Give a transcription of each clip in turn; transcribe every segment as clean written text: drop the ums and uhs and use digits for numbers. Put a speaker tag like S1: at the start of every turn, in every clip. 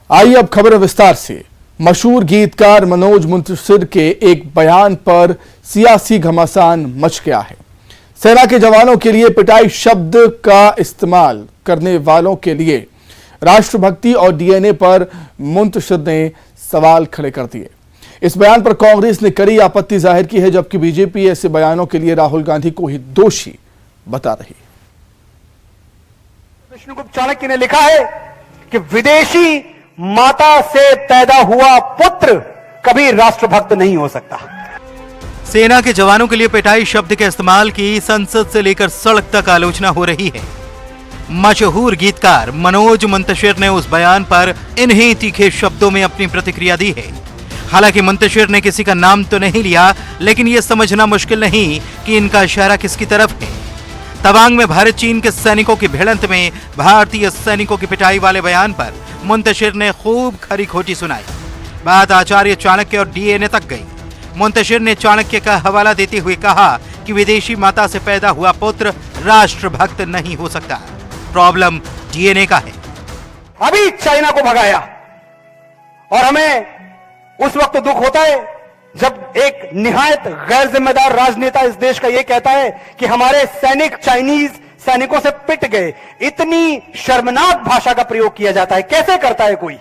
S1: आइए अब खबर विस्तार से। मशहूर गीतकार मनोज मुंतशिर के एक बयान पर सियासी घमासान मच गया है। सेना के जवानों के लिए पिटाई शब्द का इस्तेमाल करने वालों के लिए राष्ट्रभक्ति और डीएनए पर मुंतशिर ने सवाल खड़े कर दिए। इस बयान पर कांग्रेस ने कड़ी आपत्ति जाहिर की है, जबकि बीजेपी ऐसे बयानों के लिए राहुल गांधी को ही दोषी बता रही है।
S2: विष्णुगुप्त चाणक्य ने लिखा है कि विदेशी माता से पैदा हुआ पुत्र कभी राष्ट्रभक्त नहीं हो सकता।
S3: सेना के जवानों के लिए पिटाई शब्द के इस्तेमाल की संसद से लेकर सड़क तक आलोचना हो रही है। मशहूर गीतकार मनोज मुंतशिर ने उस बयान पर इन्हीं तीखे शब्दों में अपनी प्रतिक्रिया दी है। हालांकि मुंतशिर ने किसी का नाम तो नहीं लिया, लेकिन यह समझना मुश्किल नहीं कि इनका इशारा किसकी तरफ है। तवांग में भारत चीन के सैनिकों की भिड़ंत में भारतीय सैनिकों की पिटाई वाले बयान पर मुंतशिर ने खूब खरी खोटी सुनाई। बात आचार्य चाणक्य और डीएनए तक गई। मुंतशिर ने चाणक्य का हवाला देते हुए कहा कि विदेशी माता से पैदा हुआ पुत्र राष्ट्रभक्त नहीं हो सकता, प्रॉब्लम डीएनए का है।
S2: अभी चाइना को भगाया और हमें उस वक्त दुख होता है जब एक निहायत गैर जिम्मेदार राजनेता इस देश का यह कहता है कि हमारे सैनिक चाइनीज सैनिकों से पिट गए। इतनी शर्मनाक भाषा का प्रयोग किया जाता है, कैसे करता है कोई?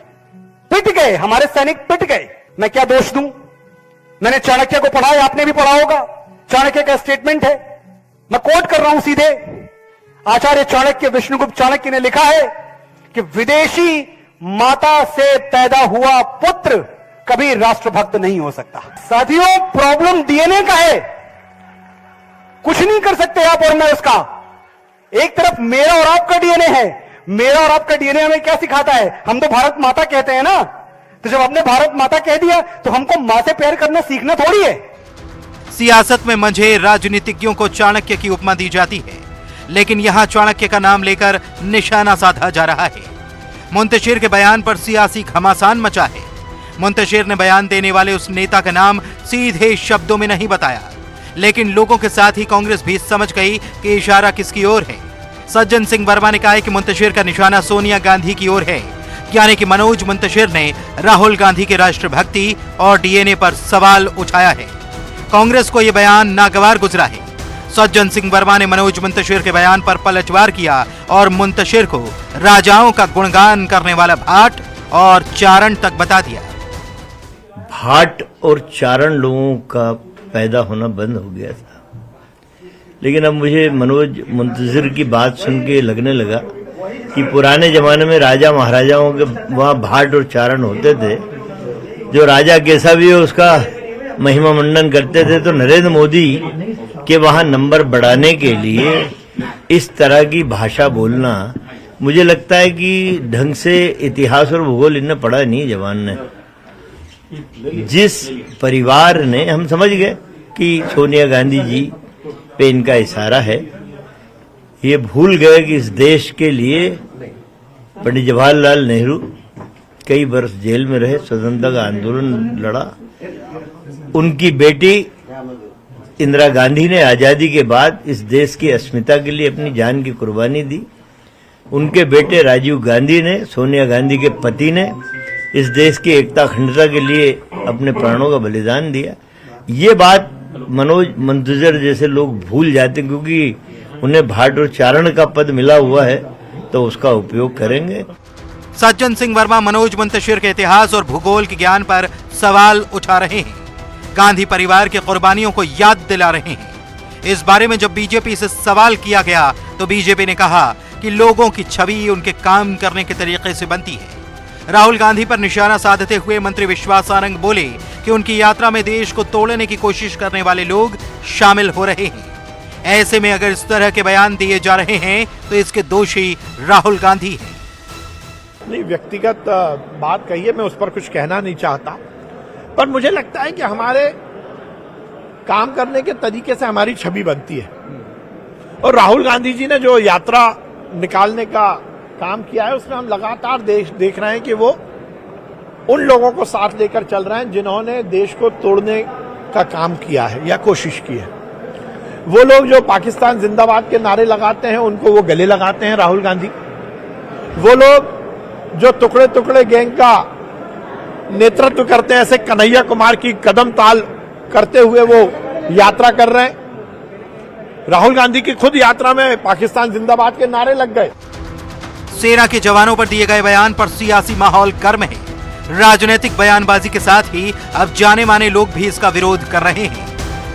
S2: पिट गए, हमारे सैनिक पिट गए। मैं क्या दोष दूं? मैंने चाणक्य को पढ़ा है, आपने भी पढ़ा होगा। चाणक्य का स्टेटमेंट है, मैं कोट कर रहा हूं सीधे। आचार्य चाणक्य विष्णुगुप्त चाणक्य ने लिखा है कि विदेशी माता से पैदा हुआ पुत्र कभी राष्ट्रभक्त नहीं हो सकता। साथियों, प्रॉब्लम डीएनए का है, कुछ नहीं कर सकते आप और मैं उसका। एक तरफ मेरा और आपका डीएनए है। मेरा और आपका डीएनए हमें क्या सिखाता है? हम तो भारत माता कहते हैं ना, तो जब हमने भारत माता कह दिया तो हमको मां से प्यार करना सीखना थोड़ी है।
S3: सियासत में मंझे राजनीतिज्ञों को चाणक्य की उपमा दी जाती है, लेकिन यहां चाणक्य का नाम लेकर निशाना साधा जा रहा है। मुंतशिर के बयान पर सियासी घमासान मचा है। मुंतशिर ने बयान देने वाले उस नेता का नाम सीधे शब्दों में नहीं बताया, लेकिन लोगों के साथ ही कांग्रेस भी समझ गई कि इशारा किसकी ओर है। सज्जन सिंह वर्मा ने कहा है कि मुंतशिर का निशाना सोनिया गांधी की ओर है, यानी कि मनोज मुंतशिर ने राहुल गांधी के राष्ट्रभक्ति और डीएनए पर सवाल उठाया है। कांग्रेस को यह बयान नागवार गुजरा है। सज्जन सिंह वर्मा ने मनोज मुंतशिर के बयान पर पलटवार किया और मुंतशिर को राजाओं का गुणगान करने वाला भाट और चारण तक बता दिया।
S4: भाट और चारण लोगों का पैदा होना बंद हो गया था, लेकिन अब मुझे मनोज मुंतशिर की बात सुन के लगने लगा कि पुराने जमाने में राजा महाराजाओं के वहाँ भाट और चारण होते थे। जो राजा कैसा भी हो उसका महिमा मंडन करते थे। तो नरेंद्र मोदी के वहाँ नंबर बढ़ाने के लिए इस तरह की भाषा बोलना, मुझे लगता है कि ढंग से इतिहास और भूगोल इन्हें पढ़ा नहीं जवान ने। जिस परिवार ने, हम समझ गए कि सोनिया गांधी जी पे इनका इशारा है, ये भूल गए कि इस देश के लिए पंडित जवाहरलाल नेहरू कई वर्ष जेल में रहे, स्वतंत्रता का आंदोलन लड़ा। उनकी बेटी इंदिरा गांधी ने आजादी के बाद इस देश की अस्मिता के लिए अपनी जान की कुर्बानी दी। उनके बेटे राजीव गांधी ने, सोनिया गांधी के पति ने, इस देश की एकता अखंडता के लिए अपने प्राणों का बलिदान दिया। ये बात मनोज मुंतशिर जैसे लोग भूल जाते, क्योंकि उन्हें भाट और चारण का पद मिला हुआ है तो उसका उपयोग करेंगे।
S3: सज्जन सिंह वर्मा मनोज मुंतशिर के इतिहास और भूगोल के ज्ञान पर सवाल उठा रहे हैं। गांधी परिवार की कुर्बानियों को याद दिला रहे हैं। इस बारे में जब बीजेपी से सवाल किया गया तो बीजेपी ने कहा कि लोगों की छवि उनके काम करने के तरीके से बनती है। राहुल गांधी पर निशाना साधते हुए मंत्री विश्वास सारंग बोले कि उनकी यात्रा में देश को तोड़ने की कोशिश करने वाले लोग शामिल हो रहे हैं। ऐसे में अगर इस तरह के बयान दिए जा रहे हैं तो इसके दोषी राहुल गांधी हैं।
S5: नहीं, व्यक्तिगत बात कही है, मैं उस पर कुछ कहना नहीं चाहता, पर मुझे लगता है कि हमारे काम करने के तरीके से हमारी छवि बनती है। और राहुल गांधी जी ने जो यात्रा निकालने का काम किया है, उसमें हम लगातार देख रहे हैं कि वो उन लोगों को साथ लेकर चल रहे हैं जिन्होंने देश को तोड़ने का काम किया है या कोशिश की है। वो लोग जो पाकिस्तान जिंदाबाद के नारे लगाते हैं, उनको वो गले लगाते हैं राहुल गांधी। वो लोग जो टुकड़े टुकड़े गैंग का नेतृत्व करते हैं, ऐसे कन्हैया कुमार की कदम ताल करते हुए वो यात्रा कर रहे हैं। राहुल गांधी की खुद यात्रा में पाकिस्तान जिंदाबाद के नारे लग गए।
S3: सेना के जवानों पर दिए गए बयान पर सियासी माहौल गर्म है। राजनीतिक बयानबाजी के साथ ही अब जाने माने लोग भी इसका विरोध कर रहे हैं,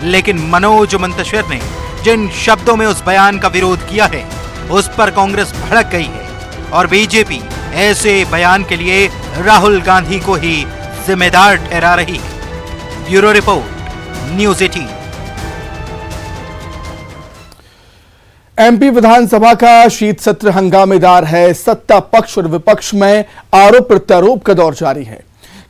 S3: लेकिन मनोज मुंतशिर ने जिन शब्दों में उस बयान का विरोध किया है, उस पर कांग्रेस भड़क गई है और बीजेपी ऐसे बयान के लिए राहुल गांधी को ही जिम्मेदार ठहरा रही है। Bureau report, news 18।
S1: एमपी विधानसभा का शीत सत्र हंगामेदार है। सत्ता पक्ष और विपक्ष में आरोप प्रत्यारोप का दौर जारी है।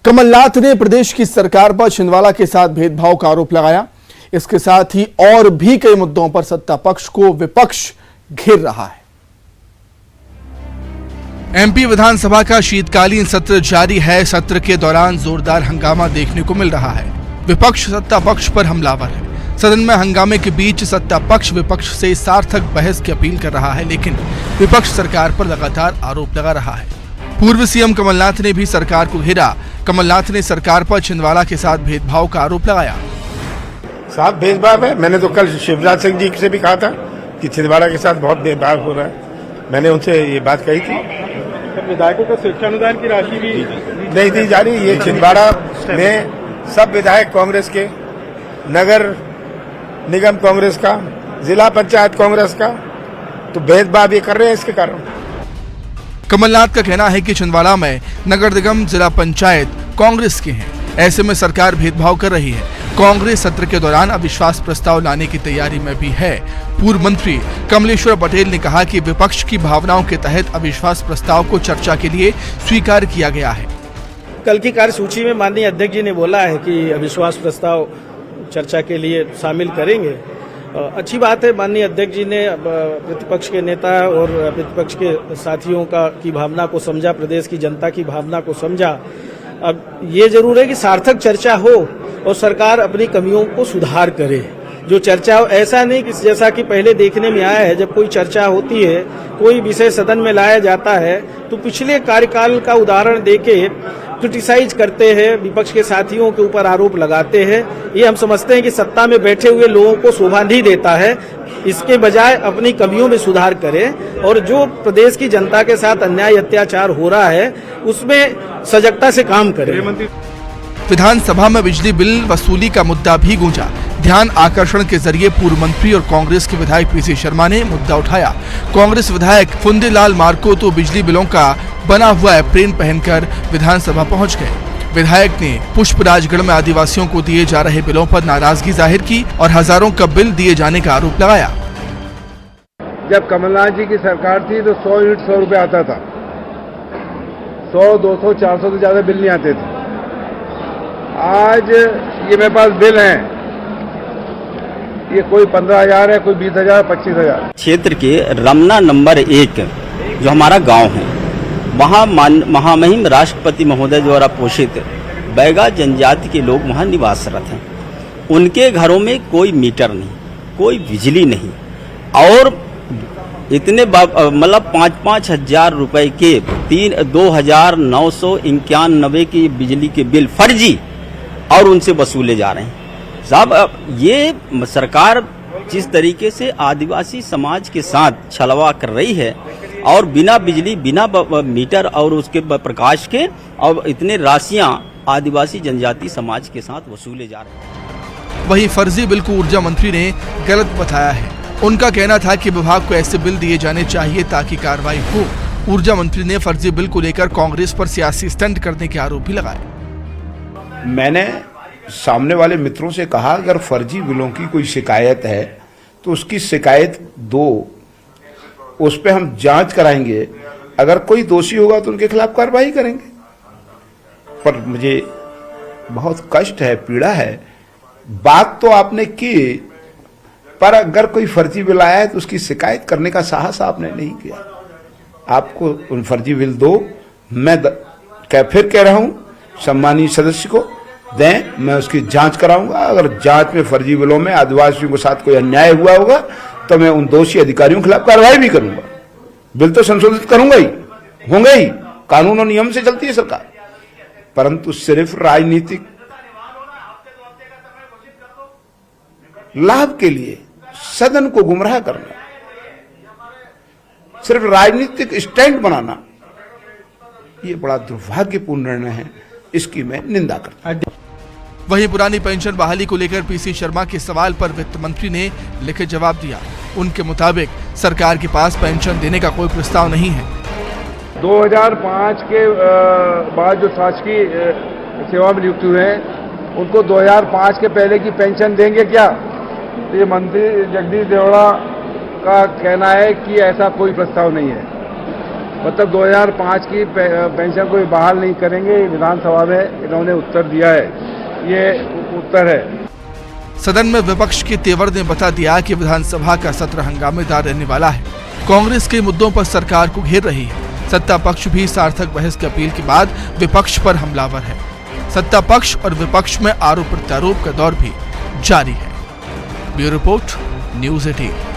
S1: कमलनाथ ने प्रदेश की सरकार पर छिंदवाड़ा के साथ भेदभाव का आरोप लगाया। इसके साथ ही और भी कई मुद्दों पर सत्ता पक्ष को विपक्ष घेर रहा है। एमपी विधानसभा का शीतकालीन सत्र जारी है। सत्र के दौरान जोरदार हंगामा देखने को मिल रहा है। विपक्ष सत्ता पक्ष पर हमलावर है। सदन में हंगामे के बीच सत्ता पक्ष विपक्ष से सार्थक बहस की अपील कर रहा है, लेकिन विपक्ष सरकार पर लगातार आरोप लगा रहा है। पूर्व सीएम कमलनाथ ने भी सरकार को घेरा। कमलनाथ ने सरकार पर छिंदवाड़ा के साथ भेदभाव का आरोप लगाया।
S5: साथ भेदभाव है। मैंने तो कल शिवराज सिंह जी से भी कहा था कि छिंदवाड़ा के साथ बहुत भेदभाव हो रहा है। मैंने उनसे ये बात कही थी।
S6: विधायकों को स्वेच्छानुदान की राशि भी
S5: नहीं दी जा रही। ये छिंदवाड़ा में सब विधायक कांग्रेस के, नगर निगम कांग्रेस का, जिला पंचायत कांग्रेस का, तो भेदभाव ये कर रहे हैं इसके कारण।
S1: कमलनाथ का कहना है कि छिंदवाड़ा में नगर निगम, जिला पंचायत कांग्रेस के हैं। ऐसे में सरकार भेदभाव कर रही है। कांग्रेस सत्र के दौरान अविश्वास प्रस्ताव लाने की तैयारी में भी है। पूर्व मंत्री कमलेश्वर पटेल ने कहा कि विपक्ष की भावनाओं के तहत अविश्वास प्रस्ताव को चर्चा के लिए स्वीकार किया गया है।
S7: कल की कार्यसूची में माननीय अध्यक्ष जी ने बोला है कि अविश्वास प्रस्ताव चर्चा के लिए शामिल करेंगे। अच्छी बात है, माननीय अध्यक्ष जी ने प्रतिपक्ष के नेता और प्रतिपक्ष के साथियों की भावना को समझा, प्रदेश की जनता की भावना को समझा। अब ये जरूर है कि सार्थक चर्चा हो और सरकार अपनी कमियों को सुधार करे। जो चर्चा हो, ऐसा नहीं कि जैसा कि पहले देखने में आया है, जब कोई चर्चा होती है, कोई विषय सदन में लाया जाता है, तो पिछले कार्यकाल का उदाहरण देके क्रिटिसाइज करते हैं, विपक्ष के साथियों के ऊपर आरोप लगाते हैं। ये हम समझते हैं कि सत्ता में बैठे हुए लोगों को शोभा नहीं देता है। इसके बजाय अपनी कमियों में सुधार करें और जो प्रदेश की जनता के साथ अन्याय अत्याचार हो रहा है उसमें सजगता से काम करें।
S1: विधानसभा में बिजली बिल वसूली का मुद्दा भी गूंजा। ध्यान आकर्षण के जरिए पूर्व मंत्री और कांग्रेस के विधायक पीसी शर्मा ने मुद्दा उठाया। कांग्रेस विधायक फुंदेलाल मार्को तो बिजली बिलों का बना हुआ एप्रेन पहनकर विधानसभा पहुंच गए। विधायक ने पुष्पराजगढ़ में आदिवासियों को दिए जा रहे बिलों पर नाराजगी जाहिर की और हजारों का बिल दिए जाने का आरोप लगाया।
S6: जब कमलनाथ जी की सरकार थी तो 100 यूनिट 100 रुपए आता था। 100, 200, 400 से ज्यादा बिल नहीं आते थे। आज ये मेरे पास बिल हैं, ये कोई 15,000 है, कोई 20,000, 25,000।
S8: क्षेत्र के रमना नंबर 1 जो हमारा गांव है, वहाँ महामहिम राष्ट्रपति महोदय द्वारा पोषित बैगा जनजाति के लोग वहाँ निवासरत हैं। उनके घरों में कोई मीटर नहीं, कोई बिजली नहीं और इतने मतलब 5-5 हजार रुपए के 2,991 की बिजली के बिल फर्जी और उनसे वसूले जा रहे हैं। साहब, ये सरकार जिस तरीके से आदिवासी समाज के साथ छलवा कर रही है और बिना बिजली, बिना मीटर और उसके प्रकाश के और इतने राशियां आदिवासी जनजाति समाज के साथ वसूले जा रहे हैं।
S1: वहीं फर्जी बिल को ऊर्जा मंत्री ने गलत बताया है। उनका कहना था कि विभाग को ऐसे बिल दिए जाने चाहिए ताकि कार्रवाई हो। ऊर्जा मंत्री ने फर्जी बिल को लेकर कांग्रेस पर सियासी स्टंट करने के आरोप भी लगाए।
S9: मैंने सामने वाले मित्रों से कहा, अगर फर्जी बिलों की कोई शिकायत है तो उसकी शिकायत दो, उस पर हम जांच कराएंगे। अगर कोई दोषी होगा तो उनके खिलाफ कार्रवाई करेंगे। पर मुझे बहुत कष्ट है, पीड़ा है। बात तो आपने की, पर अगर कोई फर्जी बिल आया है तो उसकी शिकायत करने का साहस आपने नहीं किया। आपको उन फर्जी बिल दो। मैं फिर कह रहा हूं, सम्मानीय सदस्य को दें, मैं उसकी जांच कराऊंगा। अगर जांच में फर्जी बिलों में आदिवासियों के साथ कोई अन्याय हुआ होगा तो मैं उन दोषी अधिकारियों के खिलाफ कार्रवाई भी करूंगा। बिल तो संशोधित करूंगा ही, होंगे ही, कानून और नियम से चलती है सरकार, परंतु सिर्फ राजनीतिक लाभ के लिए सदन को गुमराह करना, सिर्फ राजनीतिक स्टैंड बनाना, ये बड़ा दुर्भाग्यपूर्ण निर्णय है। इसकी मैं निंदा करता हूं।
S1: वहीं पुरानी पेंशन बहाली को लेकर पीसी शर्मा के सवाल पर वित्त मंत्री ने लिखित जवाब दिया। उनके मुताबिक सरकार के पास पेंशन देने का कोई प्रस्ताव नहीं है।
S6: 2005 के बाद जो शासकीय सेवा में नियुक्त हुए हैं उनको 2005 के पहले की पेंशन देंगे क्या? तो ये मंत्री जगदीश देवड़ा का कहना है कि ऐसा कोई प्रस्ताव नहीं है। मतलब 2005 की पेंशन को बहाल नहीं करेंगे। विधानसभा में इन्होंने उत्तर दिया है, ये उत्तर है।
S1: सदन में विपक्ष के तेवर ने बता दिया कि विधानसभा का सत्र हंगामेदार रहने वाला है। कांग्रेस के मुद्दों पर सरकार को घेर रही है। सत्ता पक्ष भी सार्थक बहस की अपील के बाद विपक्ष पर हमलावर है। सत्ता पक्ष और विपक्ष में आरोप प्रत्यारोप का दौर भी जारी है। Bureau report, news 18।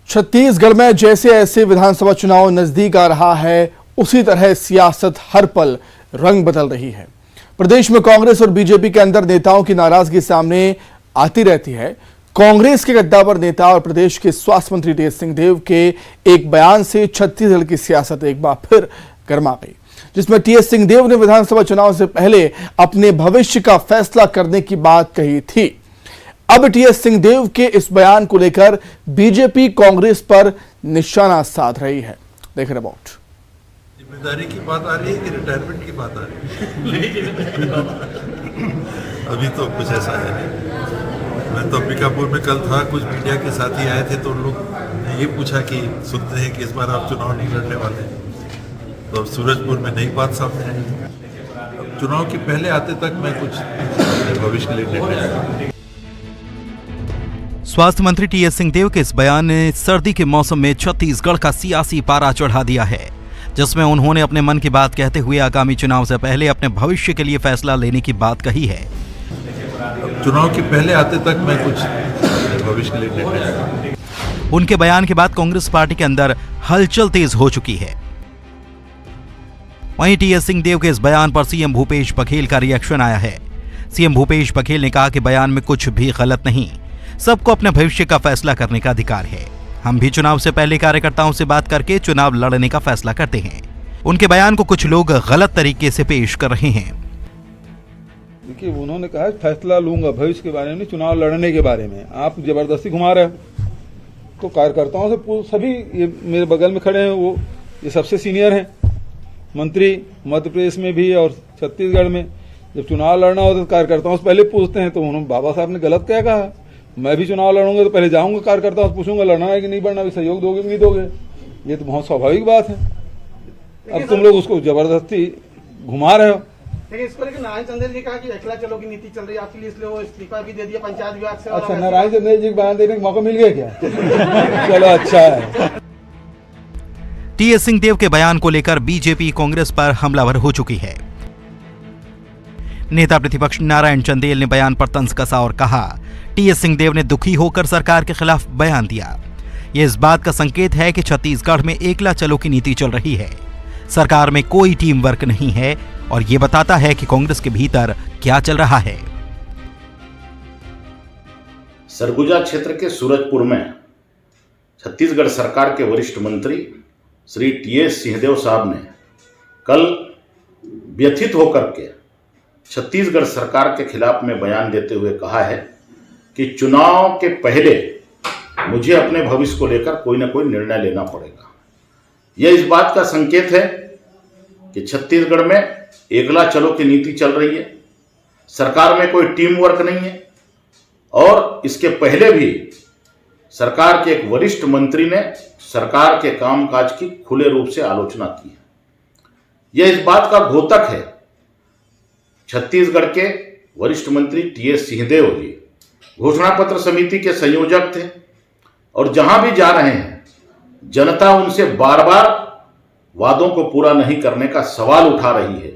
S1: छत्तीसगढ़ में जैसे ऐसे विधानसभा चुनाव नजदीक आ रहा है, उसी तरह सियासत हर पल रंग बदल रही है। प्रदेश में कांग्रेस और बीजेपी के अंदर नेताओं की नाराजगी सामने आती रहती है। कांग्रेस के गद्दावर नेता और प्रदेश के स्वास्थ्य मंत्री टीएस सिंहदेव के एक बयान से छत्तीसगढ़ की सियासत एक बार फिर गर्मा गई, जिसमें टीएस सिंहदेव ने विधानसभा चुनाव से पहले अपने भविष्य का फैसला करने की बात कही थी। अब टीएस सिंहदेव के इस बयान को लेकर बीजेपी कांग्रेस पर निशाना साध रही है। देख रिपोर्ट।
S10: जिम्मेदारी की बात आ रही है कि रिटायरमेंट की बात आ रही है? अभी तो कुछ ऐसा है नहीं। मैं तो अंबिकापुर में कल था, कुछ मीडिया के साथी आए थे तो उन लोग ने ये पूछा कि सुनते हैं कि इस बार आप चुनाव नहीं लड़ने वाले, तो अब सूरजपुर में नई बात सामने आई। अब चुनाव के पहले आते तक मैं कुछ भविष्य के लिए निर्णय आएगा।
S3: स्वास्थ्य मंत्री टीएस सिंहदेव के इस बयान ने सर्दी के मौसम में छत्तीसगढ़ का सियासी पारा चढ़ा दिया है, जिसमें उन्होंने अपने मन की बात कहते हुए आगामी चुनाव से पहले अपने भविष्य के लिए फैसला लेने की बात कही है।
S10: चुनाव के पहले आते तक मैं कुछ भविष्य के लिए निर्णय आएगा।
S3: उनके बयान के बाद कांग्रेस पार्टी के अंदर हलचल तेज हो चुकी है। वहीं टीएस सिंहदेव के इस बयान पर सीएम भूपेश बघेल का रिएक्शन आया है। सीएम भूपेश बघेल ने कहा कि बयान में कुछ भी गलत नहीं, सबको अपने भविष्य का फैसला करने का अधिकार है। हम भी चुनाव से पहले कार्यकर्ताओं से बात करके चुनाव लड़ने का फैसला करते हैं। उनके बयान को कुछ लोग गलत तरीके से पेश कर रहे हैं।
S11: देखिए, उन्होंने कहा फैसला लूंगा भविष्य के बारे में, चुनाव लड़ने के बारे में। आप जबरदस्ती घुमा रहे हो। तो कार्यकर्ताओं से सभी, ये मेरे बगल में खड़े हैं, वो ये सबसे सीनियर हैं मंत्री मध्य प्रदेश में भी और छत्तीसगढ़ में। जब चुनाव लड़ना होता है तो कार्यकर्ताओं से पहले पूछते हैं। तो उन्होंने, बाबा साहब ने गलत क्या कहा? मैं भी चुनाव लड़ूंगा तो पहले जाऊंगा कार्यकर्ताओं से पूछूंगा लड़ना है कि नहीं लड़ना, सहयोग दोगे कि नहीं दोगे। ये तो बहुत स्वाभाविक बात है। अब तुम लोग उसको जबरदस्ती घुमा रहे हो।
S7: लेकिन इस पर नारायण चंदेल जी कहा कि अकेला चलो की नीति चल रही है आपके लिए, इसलिए वो इस्तीफा भी दे दिया पंचायत विभाग से।
S11: अच्छा, नारायण चंदेल जी को बयान देने का मौका मिल गया क्या? चलो, अच्छा है।
S3: टीएस सिंहदेव के बयान को लेकर बीजेपी कांग्रेस पर हमलावर हो चुकी है। नेता प्रतिपक्ष नारायण चंदेल ने बयान पर तंज कसा और कहा, टीएस सिंहदेव ने दुखी होकर सरकार के खिलाफ बयान दिया। यह इस बात का संकेत है कि छत्तीसगढ़ में एकला चलो की नीति चल रही है। सरकार में कोई टीम वर्क नहीं है और ये बताता है कि कांग्रेस के भीतर क्या चल रहा है।
S12: सरगुजा क्षेत्र के सूरजपुर में छत्तीसगढ़ सरकार के वरिष्ठ मंत्री श्री टीएस सिंहदेव साहब ने कल व्यथित होकर के छत्तीसगढ़ सरकार के खिलाफ में बयान देते हुए कहा है कि चुनाव के पहले मुझे अपने भविष्य को लेकर कोई ना कोई निर्णय लेना पड़ेगा। यह इस बात का संकेत है कि छत्तीसगढ़ में एकला चलो की नीति चल रही है, सरकार में कोई टीम वर्क नहीं है। और इसके पहले भी सरकार के एक वरिष्ठ मंत्री ने सरकार के कामकाज की खुले रूप से आलोचना की है। यह इस बात का द्योतक है। छत्तीसगढ़ के वरिष्ठ मंत्री टीएस सिंहदेव जी घोषणा पत्र समिति के संयोजक थे और जहां भी जा रहे हैं जनता उनसे बार बार वादों को पूरा नहीं करने का सवाल उठा रही है,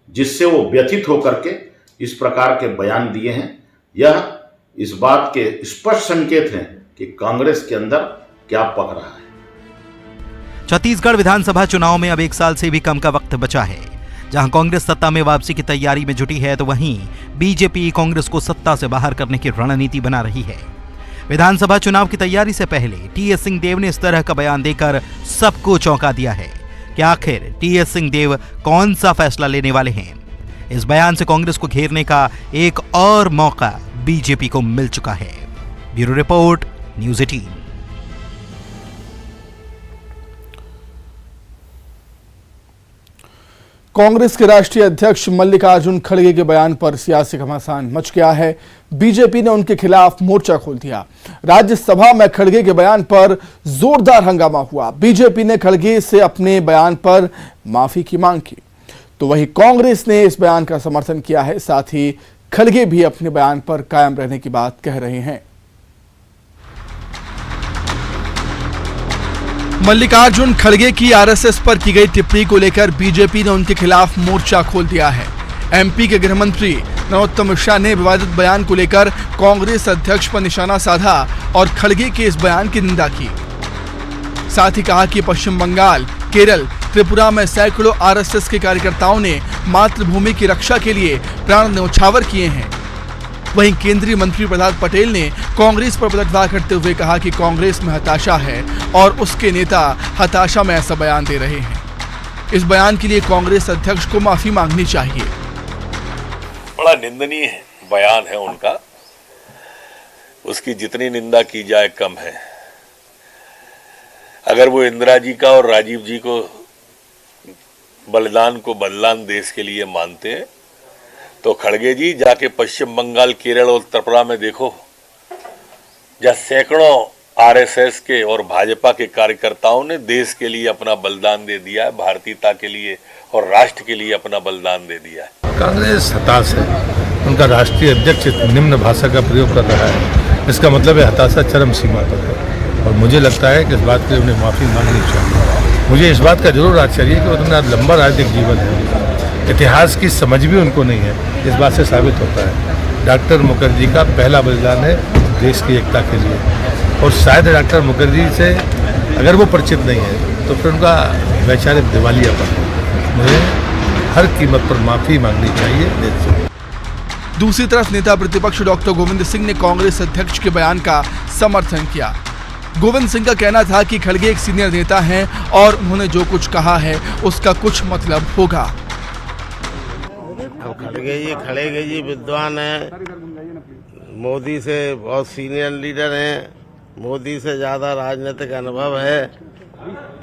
S12: जिससे वो व्यथित होकर के इस प्रकार के बयान दिए हैं। यह इस बात के स्पष्ट संकेत हैं कि कांग्रेस के अंदर क्या पक रहा है।
S3: छत्तीसगढ़ विधानसभा चुनाव में अब 1 साल से भी कम का वक्त बचा है। जहां कांग्रेस सत्ता में वापसी की तैयारी में जुटी है, तो वहीं बीजेपी कांग्रेस को सत्ता से बाहर करने की रणनीति बना रही है। विधानसभा चुनाव की तैयारी से पहले टीएस सिंहदेव ने इस तरह का बयान देकर सबको चौंका दिया है कि आखिर टीएस सिंहदेव कौन सा फैसला लेने वाले हैं। इस बयान से कांग्रेस को घेरने का एक और मौका बीजेपी को मिल चुका है। Bureau report, news 18।
S1: कांग्रेस के राष्ट्रीय अध्यक्ष मल्लिकार्जुन खड़गे के बयान पर सियासी घमासान मच गया है। बीजेपी ने उनके खिलाफ मोर्चा खोल दिया। राज्यसभा में खड़गे के बयान पर जोरदार हंगामा हुआ। बीजेपी ने खड़गे से अपने बयान पर माफी की मांग की, तो वहीं कांग्रेस ने इस बयान का समर्थन किया है। साथ ही खड़गे भी अपने बयान पर कायम रहने की बात कह रहे हैं। मल्लिकार्जुन खड़गे की आरएसएस पर की गई टिप्पणी को लेकर बीजेपी ने उनके खिलाफ मोर्चा खोल दिया है। एमपी के गृह मंत्री नरोत्तम मिश्रा ने विवादित बयान को लेकर कांग्रेस अध्यक्ष पर निशाना साधा और खड़गे के इस बयान की निंदा की। साथ ही कहा कि पश्चिम बंगाल, केरल, त्रिपुरा में सैकड़ों आरएसएस के कार्यकर्ताओं ने मातृभूमि की रक्षा के लिए प्राण न्यौछावर किए हैं। वहीं केंद्रीय मंत्री प्रहलाद पटेल ने कांग्रेस पर पलटवार करते हुए कहा कि कांग्रेस में हताशा है और उसके नेता हताशा में ऐसा बयान दे रहे हैं। इस बयान के लिए कांग्रेस अध्यक्ष को माफी मांगनी चाहिए।
S13: बड़ा निंदनीय बयान है उनका, उसकी जितनी निंदा की जाए कम है। अगर वो इंदिरा जी का और राजीव जी को बलिदान को बलिदान देश के लिए मानते हैं, तो खड़गे जी जाके पश्चिम बंगाल, केरल और त्रिपुरा में देखो, जहाँ सैकड़ों आरएसएस के और भाजपा के कार्यकर्ताओं ने देश के लिए अपना बलिदान दे दिया है, भारतीयता के लिए और राष्ट्र के लिए अपना बलिदान दे दिया है।
S10: कांग्रेस हताश है। उनका राष्ट्रीय अध्यक्ष निम्न भाषा का प्रयोग कर रहा है, इसका मतलब है हताशा चरम सीमा पर है। और मुझे लगता है कि इस बात के लिए उन्हें माफी मांगनी चाहिए। मुझे इस बात का जरूर आश्चर्य है कि उतना लंबा राजनीतिक जीवन है, इतिहास की समझ भी उनको नहीं है। इस बात से साबित होता है डॉक्टर मुखर्जी का पहला बलिदान है देश की एकता के लिए, और शायद डॉक्टर मुखर्जी से अगर वो परिचित नहीं है तो फिर उनका वैचारिक दिवालियापन है। मुझे हर कीमत पर माफी मांगनी चाहिए देश से।
S1: दूसरी तरफ नेता प्रतिपक्ष डॉक्टर गोविंद सिंह ने कांग्रेस अध्यक्ष के बयान का समर्थन किया। गोविंद सिंह का कहना था कि खड़गे एक सीनियर नेता हैं और उन्होंने जो कुछ कहा है उसका कुछ मतलब होगा।
S14: अब खड़गे जी विद्वान हैं, मोदी से बहुत सीनियर लीडर हैं, मोदी से ज्यादा राजनीतिक अनुभव है।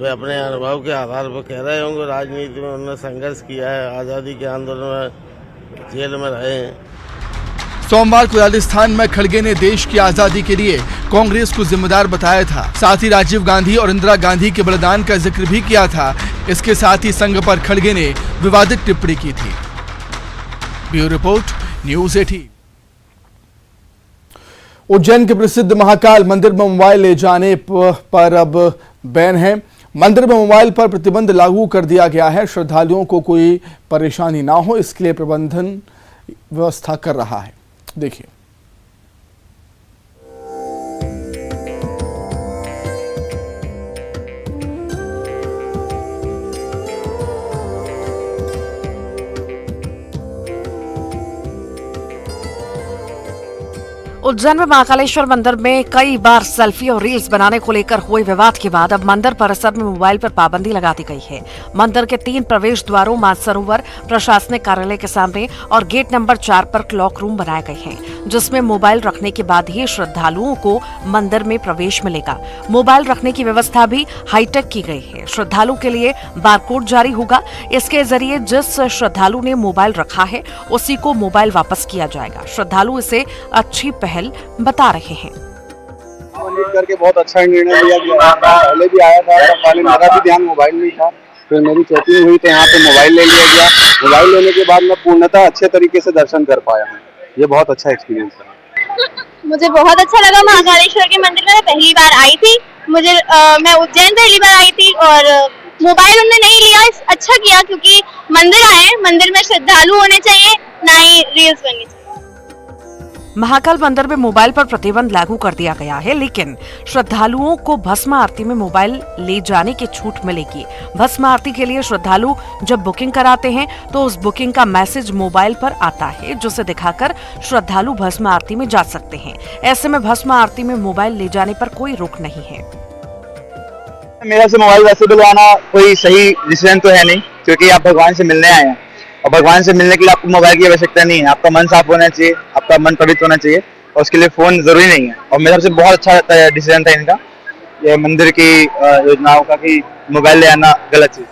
S14: वे अपने अनुभव के आधार पर कह रहे होंगे। राजनीति में उन्होंने संघर्ष किया है, आजादी के आंदोलन में जेल में रहे हैं।
S1: सोमवार को राजस्थान में खड़गे ने देश की आजादी के लिए कांग्रेस को जिम्मेदार बताया था। साथ ही राजीव गांधी और इंदिरा गांधी के बलिदान का जिक्र भी किया था। इसके साथ ही संघ पर खड़गे ने विवादित टिप्पणी की थी। Bureau report, news 18। उज्जैन के प्रसिद्ध महाकाल मंदिर में मोबाइल ले जाने पर अब बैन है। मंदिर में मोबाइल पर प्रतिबंध लागू कर दिया गया है। श्रद्धालुओं को कोई परेशानी ना हो, इसके लिए प्रबंधन व्यवस्था कर रहा है। देखिए।
S15: उज्जैन में महाकालेश्वर मंदिर में कई बार सेल्फी और रील्स बनाने को लेकर हुए विवाद के बाद अब मंदिर परिसर में मोबाइल पर पाबंदी लगा दी गई है। मंदिर के 3 प्रवेश द्वारों, मानसरोवर प्रशासनिक कार्यालय के सामने और गेट नंबर 4 पर क्लॉक रूम बनाए गए हैं, जिसमें मोबाइल रखने के बाद ही श्रद्धालुओं को मंदिर में प्रवेश मिलेगा। मोबाइल रखने की व्यवस्था भी हाईटेक की गई है। श्रद्धालु के लिए बारकोड जारी होगा। इसके जरिए जिस श्रद्धालु ने मोबाइल रखा है उसी को मोबाइल वापस किया जाएगा। श्रद्धालु इसे अच्छी पहल बता रहे हैं।
S16: करके बहुत अच्छा निर्णय लिया गया। पहले भी आया था, पहले मेरा भी ध्यान मोबाइल में था, फिर मेरी चेकिंग हुई तो यहाँ पे मोबाइल ले लिया गया। मोबाइल लेने के बाद मैं पूर्णतः अच्छे तरीके से दर्शन कर पाया हूँ। ये बहुत अच्छा एक्सपीरियंस है।
S17: मुझे बहुत अच्छा लगा। महाकालेश्वर के मंदिर में पहली बार आई थी। मैं उज्जैन पहली बार आई थी और मोबाइल उन्होंने नहीं लिया। अच्छा किया, क्योंकि मंदिर आए, मंदिर में श्रद्धालु होने चाहिए, ना ही रील्स बननी चाहिए।
S15: महाकाल मंदिर में मोबाइल पर प्रतिबंध लागू कर दिया गया है, लेकिन श्रद्धालुओं को भस्म आरती में मोबाइल ले जाने की छूट मिलेगी। भस्म आरती के लिए श्रद्धालु जब बुकिंग कराते हैं तो उस बुकिंग का मैसेज मोबाइल पर आता है, जिसे दिखाकर श्रद्धालु भस्म आरती में जा सकते हैं। ऐसे में भस्म आरती में मोबाइल ले जाने पर कोई रोक नहीं है।
S16: मेरा से मोबाइल वैसे बुलवाना कोई सही डिसीजन तो है नहीं, क्योंकि आप भगवान से मिलने आए हैं और भगवान से मिलने के लिए आपको मोबाइल की आवश्यकता नहीं है। आपका मन साफ होना चाहिए, आपका मन पवित्र होना चाहिए और उसके लिए फोन जरूरी नहीं है। और मेरे से बहुत अच्छा डिसीजन था इनका, ये मंदिर की योजनाओं का, कि मोबाइल ले आना गलत चीज।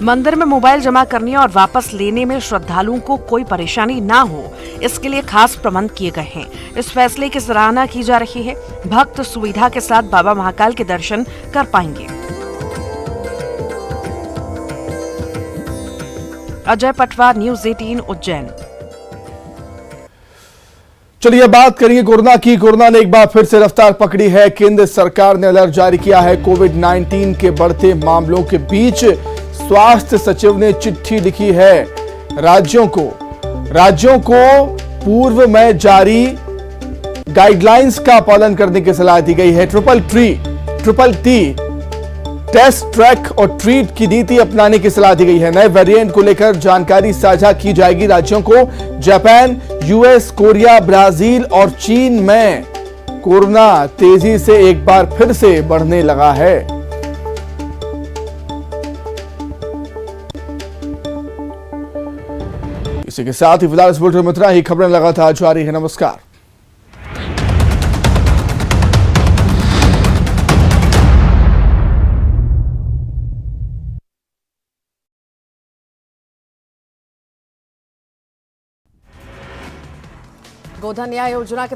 S15: मंदिर में मोबाइल जमा करने और वापस लेने में श्रद्धालुओं को कोई परेशानी ना हो, इसके लिए खास प्रबंध किए गए हैं। इस फैसले की सराहना की जा रही है। भक्त सुविधा के साथ बाबा महाकाल के दर्शन कर पाएंगे। अजय पटवार, न्यूज़ 18 उज्जैन।
S1: चलिए बात करेंगे कोरोना की। कोरोना ने एक बार फिर से रफ्तार पकड़ी है। केंद्र सरकार ने अलर्ट जारी किया है। कोविड-19 के बढ़ते मामलों के बीच स्वास्थ्य सचिव ने चिट्ठी लिखी है राज्यों को पूर्व में जारी गाइडलाइंस का पालन करने की सलाह दी गई है। ट्रिपल टी टेस्ट, ट्रैक और ट्रीट की नीति अपनाने की सलाह दी गई है। नए वेरिएंट को लेकर जानकारी साझा की जाएगी राज्यों को। जापान, यूएस, कोरिया, ब्राजील और चीन में कोरोना तेजी से एक बार फिर से बढ़ने लगा है। इसी के साथ ही फिलहाल इस बुलेटिन में इतना ही। खबरें लगातार जारी है। नमस्कार।
S15: गोधन न्याय योजना के